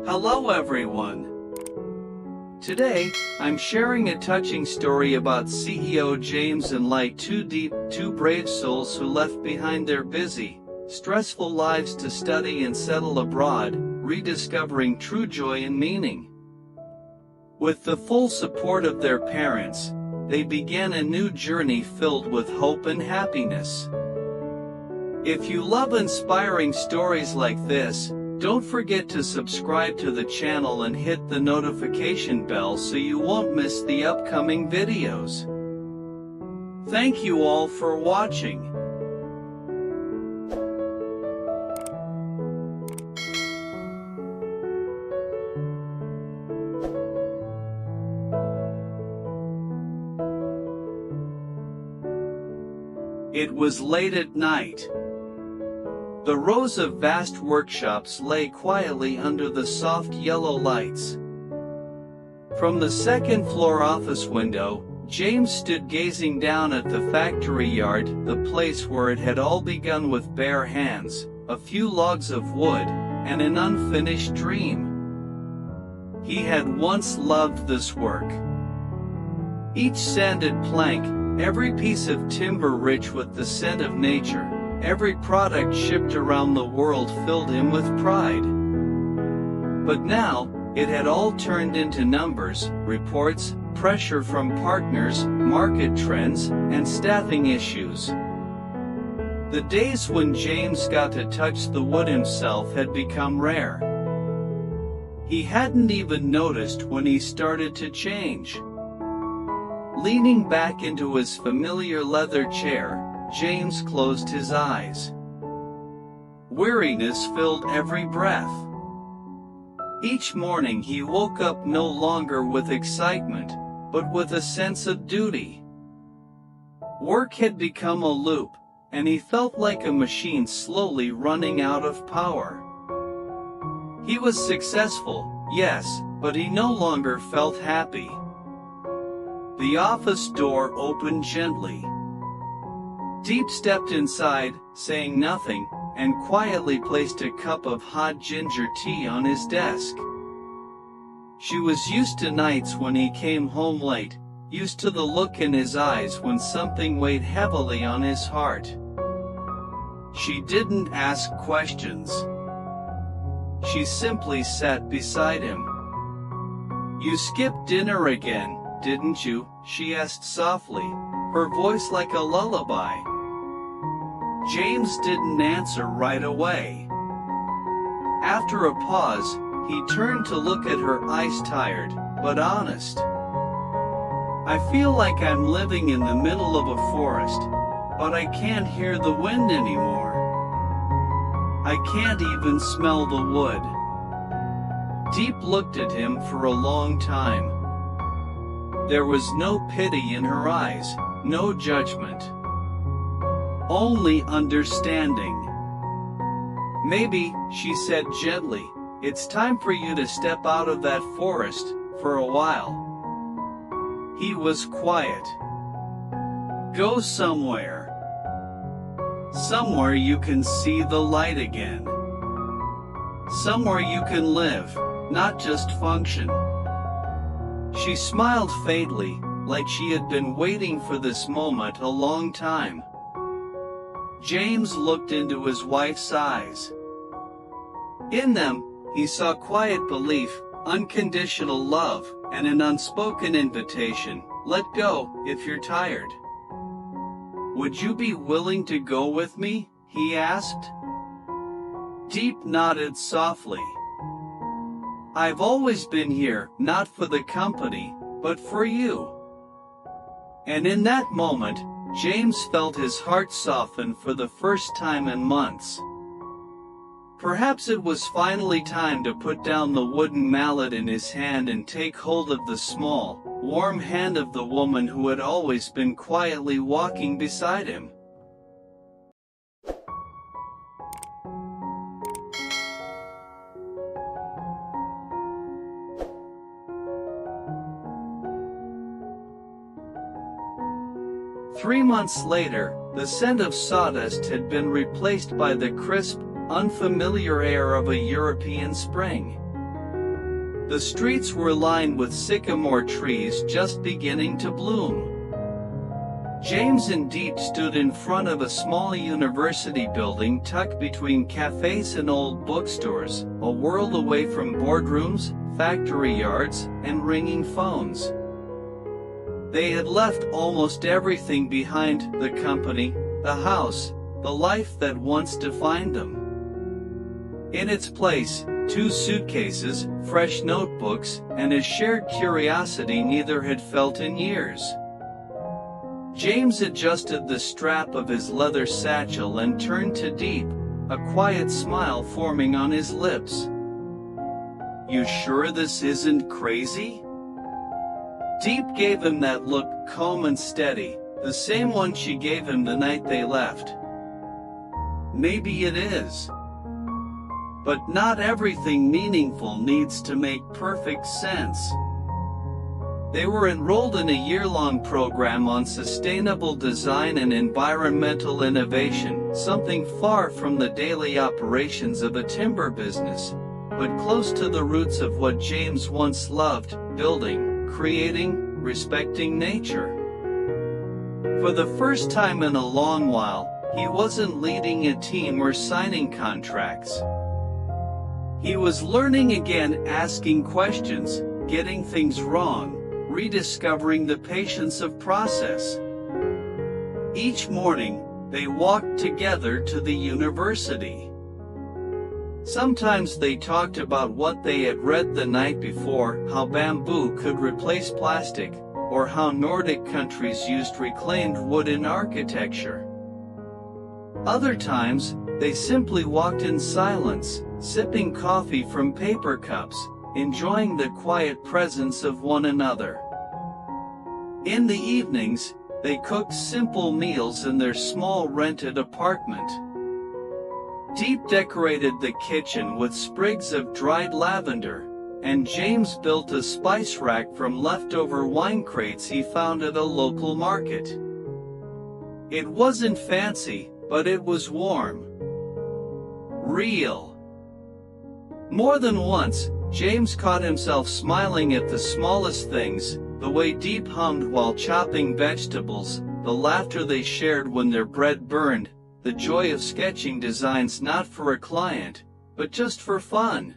Hello everyone. Today, I'm sharing a touching story about CEO James and lytutieu Diep, two brave souls who left behind their busy, stressful lives to study and settle abroad, rediscovering true joy and meaning. With the full support of their parents, they began a new journey filled with hope and happiness. If you love inspiring stories like this, don't forget to subscribe to the channel and hit the notification bell so you won't miss the upcoming videos. Thank you all for watching. It was late at night. The rows of vast workshops lay quietly under the soft yellow lights. From the second-floor office window, James stood gazing down at the factory yard, the place where it had all begun with bare hands, a few logs of wood, and an unfinished dream. He had once loved this work. Each sanded plank, every piece of timber rich with the scent of nature, every product shipped around the world filled him with pride. But now, it had all turned into numbers, reports, pressure from partners, market trends, and staffing issues. The days when James got to touch the wood himself had become rare. He hadn't even noticed when he started to change. Leaning back into his familiar leather chair, James closed his eyes. Weariness filled every breath. Each morning he woke up no longer with excitement, but with a sense of duty. Work had become a loop, and he felt like a machine slowly running out of power. He was successful, yes, but he no longer felt happy. The office door opened gently. Diep stepped inside, saying nothing, and quietly placed a cup of hot ginger tea on his desk. She was used to nights when he came home late, used to the look in his eyes when something weighed heavily on his heart. She didn't ask questions. She simply sat beside him. "You skipped dinner again, didn't you?" she asked softly, her voice like a lullaby. James didn't answer right away. After a pause, he turned to look at her, eyes tired, but honest. "I feel like I'm living in the middle of a forest, but I can't hear the wind anymore. I can't even smell the wood." Diep looked at him for a long time. There was no pity in her eyes, no judgment. Only understanding. "Maybe," she said gently, "it's time for you to step out of that forest, for a while." He was quiet. "Go somewhere. Somewhere you can see the light again. Somewhere you can live, not just function." She smiled faintly, like she had been waiting for this moment a long time. James looked into his wife's eyes. In them, he saw quiet belief, unconditional love, and an unspoken invitation. "Let go, if you're tired." "Would you be willing to go with me?" he asked. Diep nodded softly. "I've always been here, not for the company, but for you." And in that moment, James felt his heart soften for the first time in months. Perhaps it was finally time to put down the wooden mallet in his hand and take hold of the small, warm hand of the woman who had always been quietly walking beside him. Three months later, the scent of sawdust had been replaced by the crisp, unfamiliar air of a European spring. The streets were lined with sycamore trees just beginning to bloom. James and Diep stood in front of a small university building tucked between cafes and old bookstores, a world away from boardrooms, factory yards, and ringing phones. They had left almost everything behind: the company, the house, the life that once defined them. In its place, 2 suitcases, fresh notebooks, and a shared curiosity neither had felt in years. James adjusted the strap of his leather satchel and turned to Diep, a quiet smile forming on his lips. "You sure this isn't crazy?" Diep gave him that look, calm and steady, the same one she gave him the night they left. "Maybe it is. But not everything meaningful needs to make perfect sense." They were enrolled in a year-long program on sustainable design and environmental innovation, something far from the daily operations of a timber business, but close to the roots of what James once loved: building, creating, respecting nature. For the first time in a long while, he wasn't leading a team or signing contracts. He was learning again, asking questions, getting things wrong, rediscovering the patience of process. Each morning, they walked together to the university. Sometimes they talked about what they had read the night before, how bamboo could replace plastic, or how Nordic countries used reclaimed wood in architecture. Other times, they simply walked in silence, sipping coffee from paper cups, enjoying the quiet presence of one another. In the evenings, they cooked simple meals in their small rented apartment. Diep decorated the kitchen with sprigs of dried lavender, and James built a spice rack from leftover wine crates he found at a local market. It wasn't fancy, but it was warm. Real. More than once, James caught himself smiling at the smallest things: the way Diep hummed while chopping vegetables, the laughter they shared when their bread burned, the joy of sketching designs not for a client, but just for fun.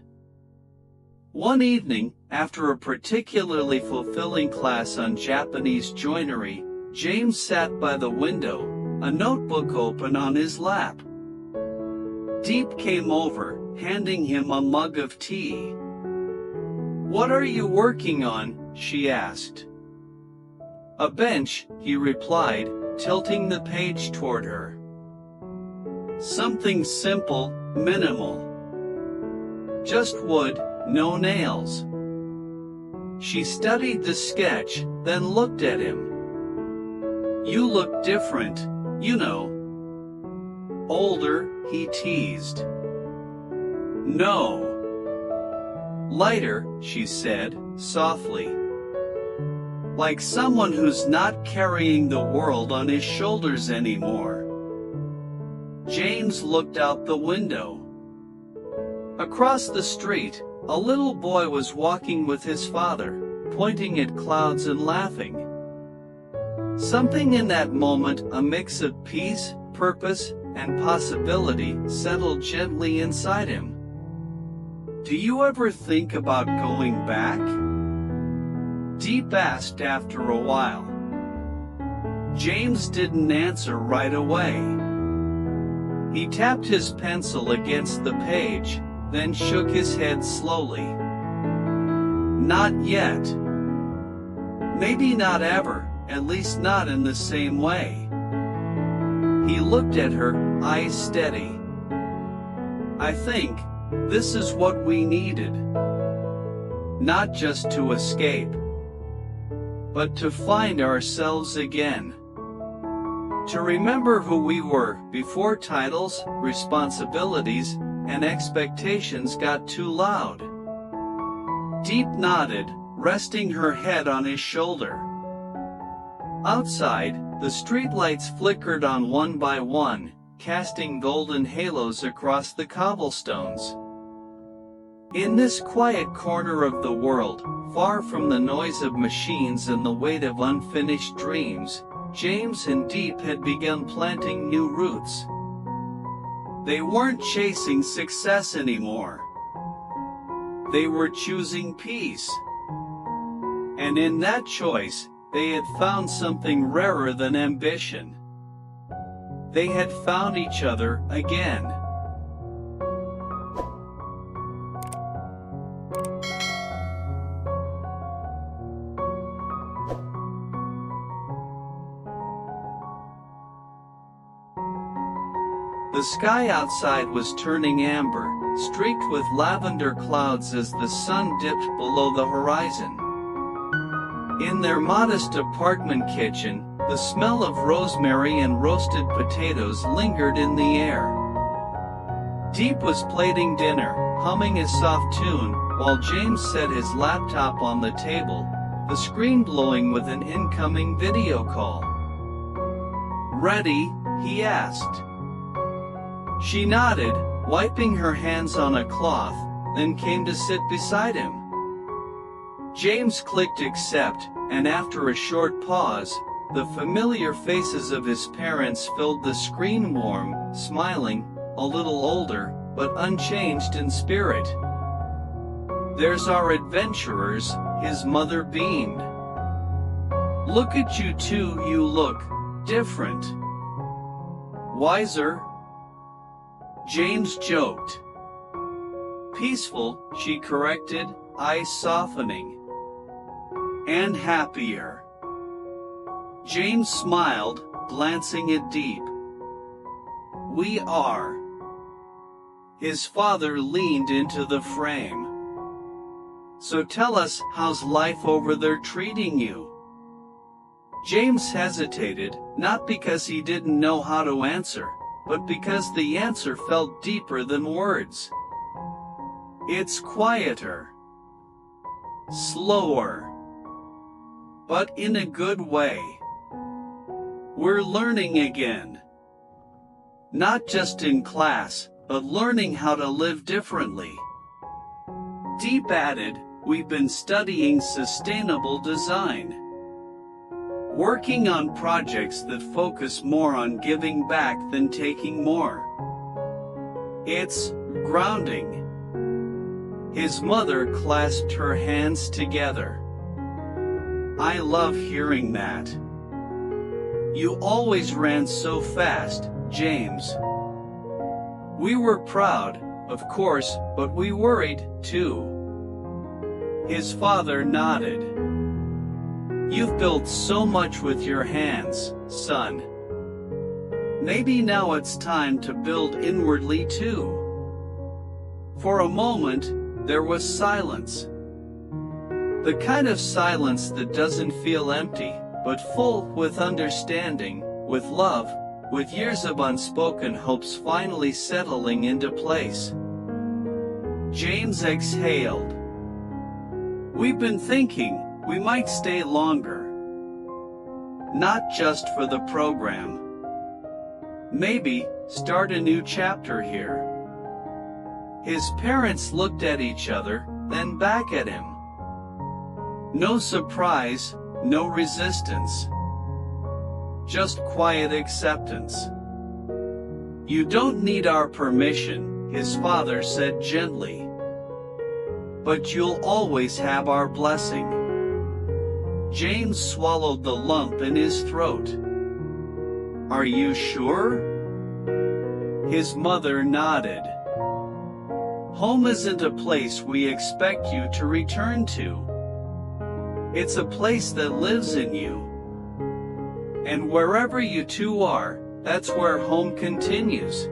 One evening, after a particularly fulfilling class on Japanese joinery, James sat by the window, a notebook open on his lap. Diep came over, handing him a mug of tea. "What are you working on?" she asked. "A bench," he replied, tilting the page toward her. "Something simple, minimal. Just wood, no nails." She studied the sketch, then looked at him. "You look different, you know." "Older," he teased. "No." "Lighter," she said, softly. "Like someone who's not carrying the world on his shoulders anymore." James looked out the window. Across the street, a little boy was walking with his father, pointing at clouds and laughing. Something in that moment, a mix of peace, purpose, and possibility, settled gently inside him. "Do you ever think about going back?" Diep asked after a while. James didn't answer right away. He tapped his pencil against the page, then shook his head slowly. "Not yet. Maybe not ever, at least not in the same way." He looked at her, eyes steady. "I think this is what we needed. Not just to escape, but to find ourselves again. To remember who we were before titles, responsibilities, and expectations got too loud." Diep nodded, resting her head on his shoulder. Outside, the streetlights flickered on one by one, casting golden halos across the cobblestones. In this quiet corner of the world, far from the noise of machines and the weight of unfinished dreams, James and Diep had begun planting new roots. They weren't chasing success anymore. They were choosing peace. And in that choice, they had found something rarer than ambition. They had found each other again. The sky outside was turning amber, streaked with lavender clouds as the sun dipped below the horizon. In their modest apartment kitchen, the smell of rosemary and roasted potatoes lingered in the air. Diep was plating dinner, humming a soft tune, while James set his laptop on the table, the screen glowing with an incoming video call. "Ready?" he asked. She nodded, wiping her hands on a cloth, then came to sit beside him. James clicked accept, and after a short pause, the familiar faces of his parents filled the screen, warm, smiling, a little older, but unchanged in spirit. "There's our adventurers," his mother beamed. "Look at you two, you look different." "Wiser," James joked. "Peaceful," she corrected, eyes softening. "And happier." James smiled, glancing at Diep. "We are." His father leaned into the frame. "So tell us, how's life over there treating you?" James hesitated, not because he didn't know how to answer, but because the answer felt deeper than words. "It's quieter. Slower. But in a good way. We're learning again. Not just in class, but learning how to live differently." Diep added, "We've been studying sustainable design. Working on projects that focus more on giving back than taking more. It's grounding." His mother clasped her hands together. "I love hearing that. You always ran so fast, James." "We were proud, of course, but we worried, too." His father nodded. "You've built so much with your hands, son. Maybe now it's time to build inwardly too." For a moment, there was silence. The kind of silence that doesn't feel empty, but full with understanding, with love, with years of unspoken hopes finally settling into place. James exhaled. "We've been thinking we might stay longer. Not just for the program. Maybe start a new chapter here." His parents looked at each other, then back at him. No surprise, no resistance. Just quiet acceptance. "You don't need our permission," his father said gently. "But you'll always have our blessing." James swallowed the lump in his throat. "Are you sure?" His mother nodded. "Home isn't a place we expect you to return to. It's a place that lives in you. And wherever you two are, that's where home continues."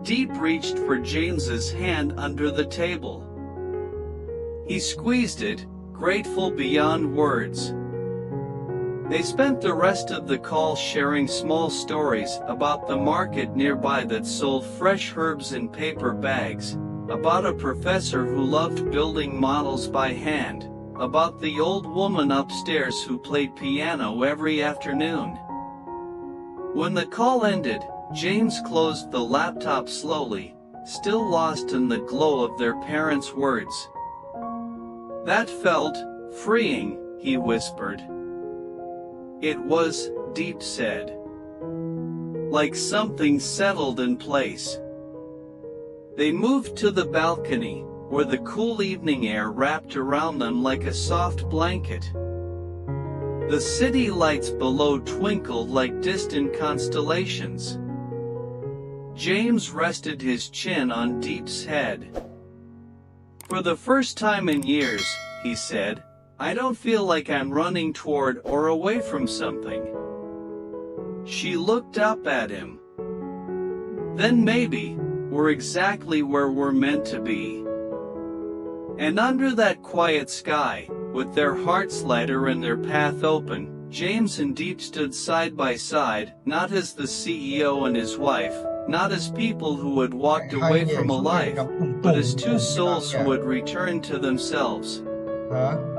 Diep reached for James's hand under the table. He squeezed it, grateful beyond words. They spent the rest of the call sharing small stories about the market nearby that sold fresh herbs in paper bags, about a professor who loved building models by hand, about the old woman upstairs who played piano every afternoon. When the call ended, James closed the laptop slowly, still lost in the glow of their parents' words. That felt freeing, he whispered. It was, Diep said. Like something settled in place. They moved to the balcony, where the cool evening air wrapped around them like a soft blanket. The city lights below twinkled like distant constellations. James rested his chin on Diep's head. For the first time in years, he said, I don't feel like I'm running toward or away from something. She looked up at him. Then maybe, we're exactly where we're meant to be. And under that quiet sky, with their hearts lighter and their path open, James and Diep stood side by side, not as the CEO and his wife, not as people who had walked away from a life, but as two souls who had returned to themselves. Hả?